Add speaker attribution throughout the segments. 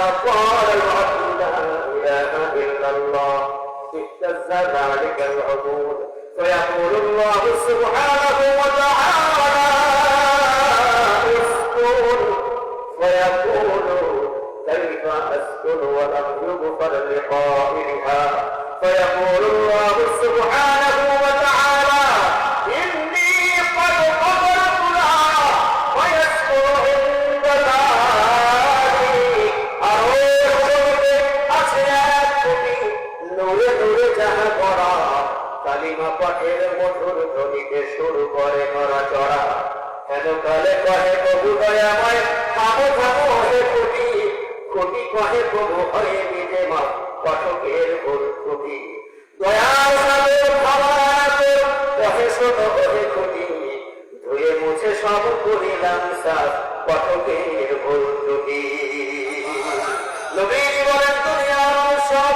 Speaker 1: قال العبد لا إله إلا الله اهتز ذلك العبود فيقول الله سبحانه وتعالى اسكن فيقول كيف أسكن ولم يغفر لقائلها فيقول الله سبحانه وتعالى إني قد غفرت لها ويسكن عند ذلك নূরে নূরে যাহা করা কালিমা পাঠের মধুর ধ্বনিতে শুরু করে নড়াচড়া কেন কালে কহে প্রভু দয়াময় থামো থামো হে খুঁটি খুঁটি কহে প্রভু হয়ে নিজে মা পাঠকের খুঁটি দয়াল সাগর ভাবার কহে শোনো হে খুঁটি ধুয়ে মুছে সব করিলাম সাফ পাঠকের ভুল ত্রুটি নবী বলেন দুনিয়ার সব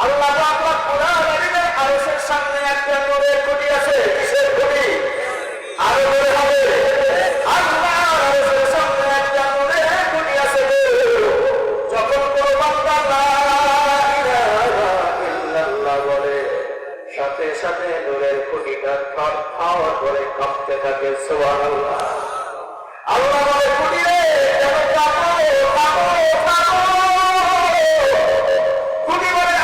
Speaker 1: আল্লাহ পাক রব্বুল আলামিনের আরশের সামনে একটা নূরের খুঁটি আছে কিসের খুঁটি আরো বলে হবে আল্লাহর আরশের সামনে একটা নূরের খুঁটি আছে যখন কোন বান্দা লা ইলাহা ইল্লাল্লাহ বলে সাথে সাথে নূরের খুঁটিটা থরথর করে কাঁপতে থাকে সুবহানাল্লাহ আল্লাহ বলে খুঁটি রে কেন কাঁপো কাঁপো কাঁপো খুঁটি বলে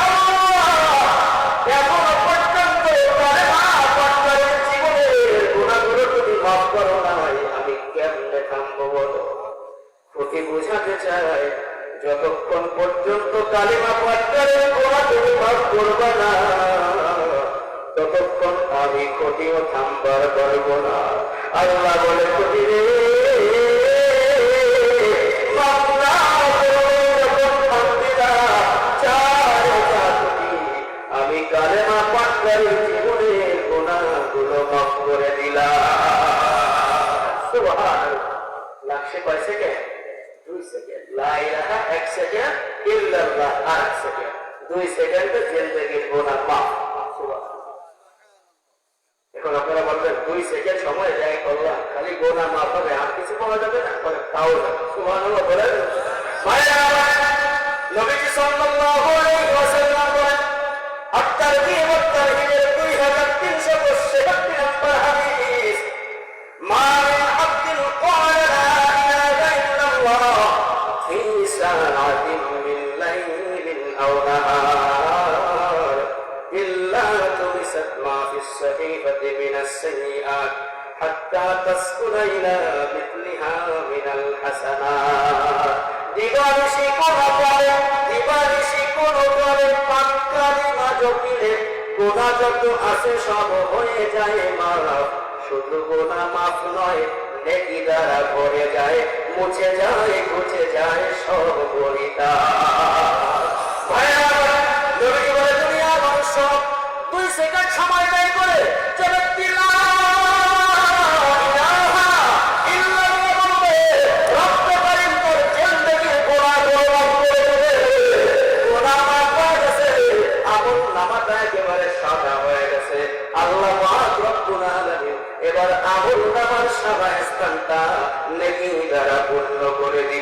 Speaker 1: এখনো পর্যন্ত জীবনের গুণাগুলো তুমি মাফ করো নাই আমি কেমনে থামবো বলো খুঁটি বুঝাতে চাই যতক্ষণ পর্যন্ত কালিমা পাঠ করে গুণা তুমি মাফ করবে না ততক্ষণ আমি খুঁটিও থামবার পারবো না আল্লাহ বলে খুঁটি রে আমি কালেমা পাঠ করে জীবনের গুনাহগুলো মাফ করে দিলাম সুবহানাল্লাহ লাগছে কয় সেকেন্ড 2 সেকেন্ড লা ইলাহা 1 সেকেন্ড ইল্লাল্লাহ 1 সেকেন্ড 2 সেকেন্ডে জিন্দেগির গুনাহ মাফ সুবহানাল্লাহ এখন আপনারা বলবেন 2 সেকেন্ড সময় ব্যয় করলাম খালি গুনাহ মাফ হবে আর কিছু পাওয়া যাবে না তাও সুবহানাল্লাহ বলেন নবীজি সাল্লাল্লাহু আলাইহি ওয়াসাল্লাম বলেন الترغيب والترهيب 2367 নম্বর হাদিস মা মিন আবদিন قال لا اله الا الله في ساعة من ليل او نهار الا تمست ما في الصحيفة من السيئات حتى تسكن الى مثلها من الحسنات দিবানিশি কোন করে দিবানিশি কোন করে পাক্কালিমা জপিলে গুনাহ যত আছে সব হয়ে যায় মাফ শুধু গুনাহ মাফ নয় নেকি দ্বারা ভরে যায় মুছে যায় ঘুচে যায় সব গরিতা ভাইরা নবী বলে দুনিয়া মানুষ 2 সেকেন্ড সময় ব্যয় করে যে ব্যক্তি একেবারে সাদা হয়ে গেছে আল্লাহ পাক রব্বুল আলামিন এবার আমল নামার সাদা স্থানটা নেকি দ্বারা পূর্ণ করে দিবেন